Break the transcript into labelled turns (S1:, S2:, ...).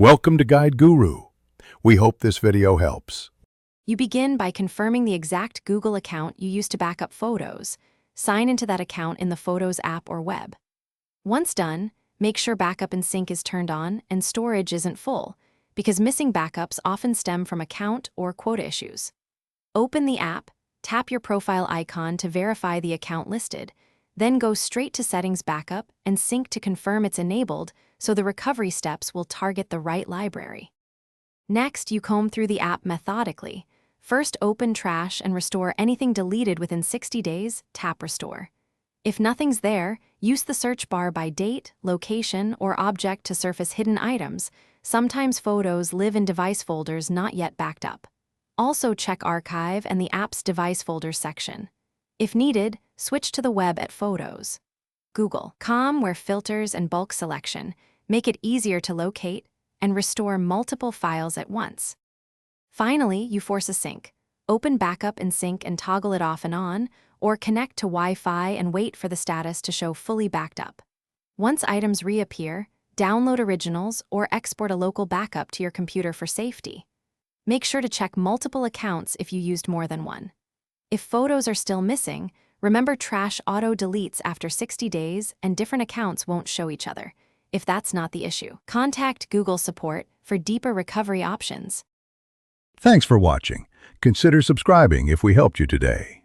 S1: Welcome to Guide Guru. We hope this video helps.
S2: You begin by confirming the exact Google account you use to back up photos. Sign into that account in the Photos app or web. Once done, make sure backup and sync is turned on and storage isn't full, because missing backups often stem from account or quota issues. Open the app, tap your profile icon to verify the account listed, then go straight to Settings Backup and Sync to confirm it's enabled so the recovery steps will target the right library. Next, you comb through the app methodically. First, open trash and restore anything deleted within 60 days, tap Restore. If nothing's there, use the search bar by date, location, or object to surface hidden items. Sometimes photos live in device folders not yet backed up. Also check Archive and the app's Device Folders section. If needed, switch to the web at Photos. Google.com, where filters and bulk selection make it easier to locate and restore multiple files at once. Finally, you force a sync. Open Backup and Sync and toggle it off and on, or connect to Wi-Fi and wait for the status to show fully backed up. Once items reappear, download originals or export a local backup to your computer for safety. Make sure to check multiple accounts if you used more than one. If photos are still missing, remember trash auto-deletes after 60 days and different accounts won't show each other. If that's not the issue, contact Google support for deeper recovery options.
S1: Thanks for watching. Consider subscribing if we helped you today.